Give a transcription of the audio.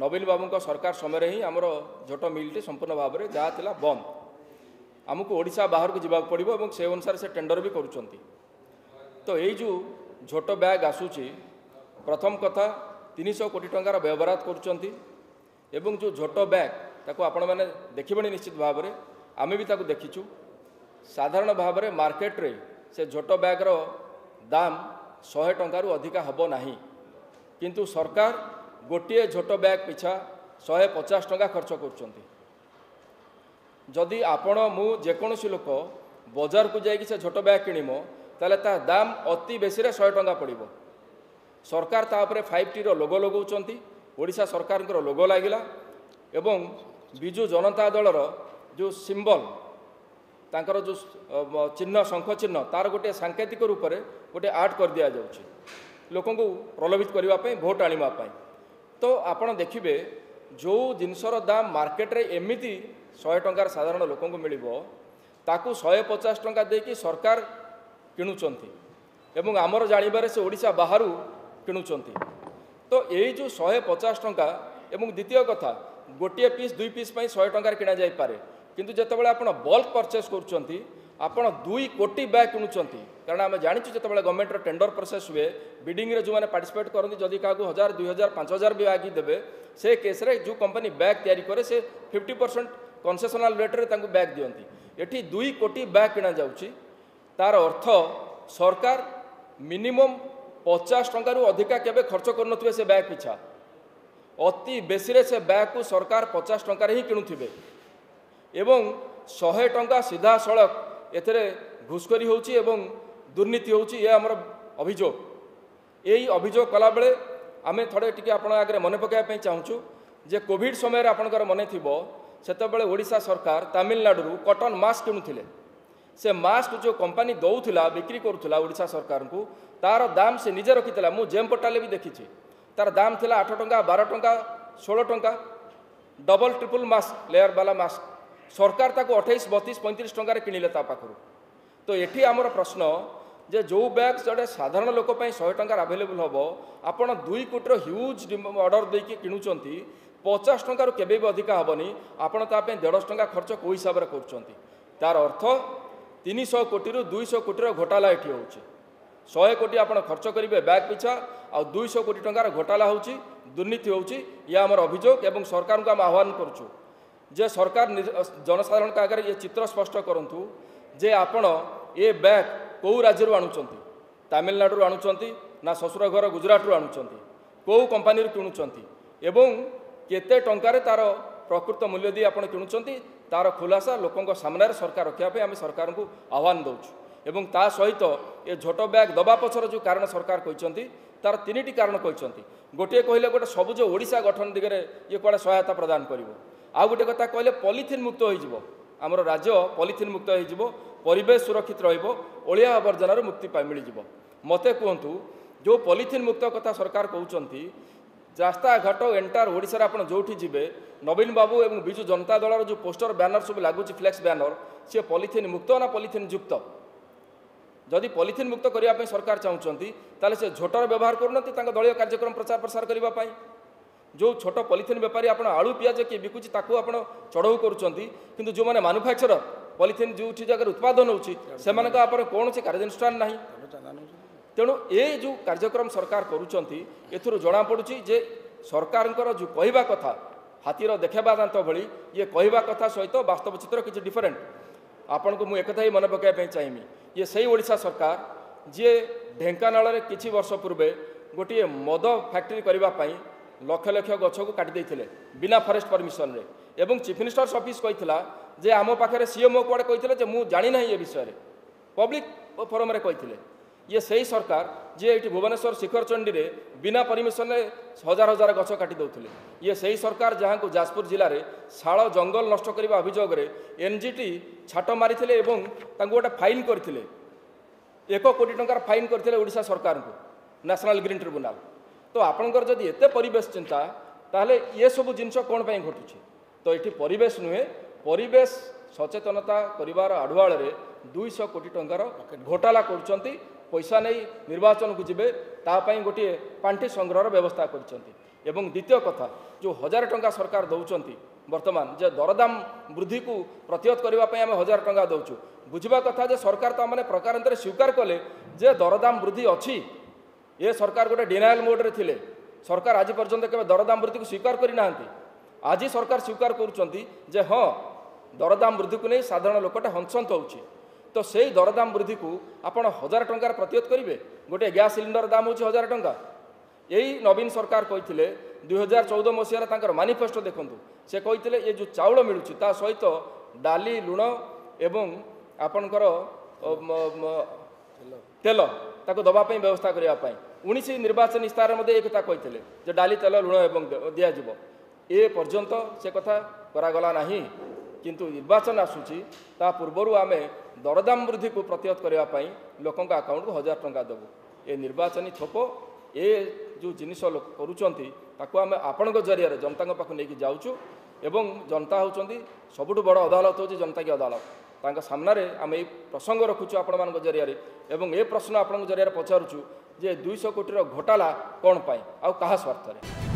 नवीन बाबू सरकार समय ही आमर झोट मिलटी संपूर्ण भाव में जहाँ था बंद आमको ओडिशा बाहर को जावाक पड़ो और से अनुसार से टेंडर भी करुँच तो यही जो झोट बैग आसूची प्रथम कथा 300 कोटी टंकार व्यवहार करुँच जो झोट बैग ताको आपण मैंने देखिबे निश्चित भाव में आमे भी ताको देखीचु साधारण भाव में मार्केट रे से झोट बैग्र दाम 100 टंकार अधिका हब नाही किंतु सरकार गोटे झोट बैग पिछा 150 टंका खर्च करुँच जदि आपण मु जेकोसी लोक बजार को जाइए से झोट बैग किणीम ताले ता दाम अति बेसी 100 टंका पड़ो सरकार तापर 5T लोगो लगाउछंती ओडिशा सरकार लोगो लागिला एवं बिजु जनता दलर जो सिंबल तांकर जो चिन्ह शंख चिन्ह तार गोटे सांकेतिक रूप में गोटे आर्ट कर दिया जाउछि लोकों को प्रलोभित करने भोट आने तो आपण देखिए जो जिनसर दाम मार्केट रे एमिति 100 टंकार साधारण लोकों को मिलिबो ताकू 150 टंका देकी सरकार किणुचंती एवं आमर जानिबारे से ओडिशा बाहर किणुचंती तो यही जो 150 टंका एवं द्वितीय कथा गोटे पीस 2 पीस 100 टंकार किणा जाई पारे किंतु जेतेबेले आपण बल्क परचेस करुचंती आपण 2 कोटी बैग किणुचंती कारण आम जानिछु जेतेबेले गवर्नमेंट टेंडर प्रोसेस हुए बिडिंग रे जो माने पार्टिसिपेट करती जदि क्या 1000 2000 5000 भी बैग देवे से केस रे जो कंपनी बैग तैयारी करे से 50% कन्सेसनाल रेट रे तांको बैग दियंती एठी 2 कोटी बैग किणा जाउची तार अर्थ सरकार मिनिमम 50 टंका अधिका केबे खर्च करनथुवे से बैग पिछा अति बेसी से बैग को सरकार 50 टंका ही किणुथिबे एवं 100 टंका सीधा सड़क एथरे घुसखोरी होउची एवं दुर्नीति होउची ये हमर अभियोग यही अभियोग कला बेले आमे थोड़े टिके आपण आगे मन पकाया पे चाहूँ जे कोविड समय आपणकर मन थिबो सेतेबेले ओडिशा सरकार तमिलनाडु कॉटन मास्क किणुथिले से मास्क जो कंपनी दौला बिक्री करुला ओडिशा सरकार को तार दाम से निजे रखी मु जेम पोर्टाल भी देखी तार दाम थिला 8 टंका 12 टंका 16 टंका डबल ट्रिपल मास्क लेयर वाला मास्क सरकार ताको 28 32 35 टंकार किणिले ता पाखरु तो एठी आमर प्रश्न जे जो बैग जोटे साधारण लोक 100 टंकार अवेलेबल हम आपड़ 2 कोटी ह्यूज ऑर्डर देकी किणुचंती 50 टंकार केबे भी अधिका हेनी आपड़ ताप 150 टंका खर्च कौ हिसाब से करुँच तार अर्थ 300 कोटी 200 कोटी घोटाला ये हो 100 कोटी आप खर्च करेंगे बैग पिछा आ 200 कोटी टंकार घोटाला होची दुर्नीति होची या आमर अभियोग एवं सरकार को आम आह्वान करुचु जे सरकार जनसाधारण का आगे ये चित्र स्पष्ट करूँ जे आपण ये बैग कौ राज्य आणुंट तमिलनाडु आणुंट ना ससुर घर गुजरात आणुंट कौ कंपानी किणुंट एवं केते टंकार तार प्रकृत मूल्य दी आप किणुंट तार खुलासा लोकों सामने सरकार रखापी आम सरकार को आह्वान दौचु एवं ता सहित ये झोट बैग दबा पछर जो कारण सरकार कहते तार 3टी कारण कहते गोटे कहले गोटे सबुज ओडिशा गठन दिगरे ये कड़े सहायता प्रदान कर आउ गोटे कथा कहले पॉलिथिन मुक्त हो आमर राज्य पॉलिथिन मुक्त हो परिवेश सुरक्षित रहा आवर्जनार मुक्ति मिल मते कहतु जो पॉलिथिन मुक्त कथा सरकार कहते रास्ता घाट एंटार ओडिशा आप जो जी नवीन बाबू एवं बिजु जनता दलर जो पोस्टर बैनर सब लगुच फ्लेक्स बैनर सी पॉलिथिन मुक्त ना पॉलिथिन युक्त जदि पॉलिथिन मुक्त करने सरकार चाहते ताले से झोटर व्यवहार करना दलीय कार्यक्रम प्रचार प्रसार करने जो छोट पॉलिथिन बेपारी आप आलू पियाज किए बिकुची ताकू आप चढ़ऊ करूँ जो मैंने मैन्युफैक्चरर पॉलिथिन जो जगह उत्पादन होची कौन से कार्यानुष्ठान ना तेणु ये जो कार्यक्रम सरकार करुँच एथुरु जना पड़ुची जे सरकार जो कहवा कथा हाथीर देखेबा दांत भली ये कहवा कथा सहित वास्तव चित्र किसी डिफरेंट आपण को मुझे एक ही मन पकाइबा चाहिए ये सही ओडिशा सरकार जी ढेंकानाल किछि वर्ष पूर्वे गोटे मद फैक्ट्री करने लक्ष लक्ष गछ को काटी देते बिना फॉरेस्ट परमिशन रे एवं चीफ मिनिस्टर्स ऑफिस कहता जे आम पाखे सीएमओ कड़े कहते मु जानी ना ये विषय पब्लिक फोरम रे कहते ये सही सरकार जी ये भुवनेश्वर शिखर चंडी रे बिना परमिशन हजार हजार गछ काटी दौले ये सही सरकार जहाँ को जाजपुर जिले में शाल जंगल नष्ट करने अभियोग एनजीटी छाट मारी गोटे फाइन करते 1 कोटी टंकार फाइन करते ओडिशा सरकार को नेशनल ग्रीन ट्रिब्यूनाल तो आपणकर जदि एते परिवेश चिंता ताहले ये सब जिनस कौन पर घटुची तो ये परिवेश नुहे परिवेश सचेतनता करिवार आढ़ुआल 200 कोटी टंकार घोटाला करुँच पैसा नहीं निर्वाचन को जीवे तापाई गोटे पांठी संग्रहर व्यवस्था कर एवं द्वितीय कथा जो 1000 टंका सरकार दौरान वर्तमान जे दरदाम वृद्धि को प्रतिहत करने आम 1000 टंका दौचु बुझा कथा जे सरकार तो मैंने प्रकारांतर स्वीकार कले जे दरदाम वृद्धि अच्छी ये सरकार गोटे डिनाइल मोड्रे थिले सरकार आज पर्यंत के दरदाम वृद्धि को स्वीकार करना आज सरकार स्वीकार करुँचे हाँ दरदाम वृद्धि को नहीं साधारण लोकटा हंसंत हो तो से दरदाम वृद्धि को आपण 1000 टंकार प्रतिहत करेंगे गोटे गैस सिलिंडर दाम हो 1000 टंका यही नवीन सरकार कहते 2014 मसीहार मानिफेस्टो देखूँ से कहते ये जो चाउल मिलूँ ता सहित डाली लुण एवं आपणकर तेल ताको दवाई व्यवस्था करने 19 निर्वाचन इस्तार एक कथा कहते डाली तेल लुण एवं दिज्व ए पर्यंत से कथा करागला नहीं किंतु निर्वाचन आसूची ता पूर्वर आम दरदाम वृद्धि को प्रतिहत करने लोकों अकाउंट को 1000 टंका देवु ये निर्वाचनी थोप ये जो जिनिस करुँच आम आपण जरिया जनता पाख नहीं जाऊँ एवं जनता होती सबुठ बड़ अदालत हूँ जनता की अदालत सामने आम ये प्रसंग रखुचु आपण मान जरिया एवं ये प्रश्न आपण जरिया पचारुचु जे 200 कोटी घोटाला कौन पाई आ कहा स्वार्थ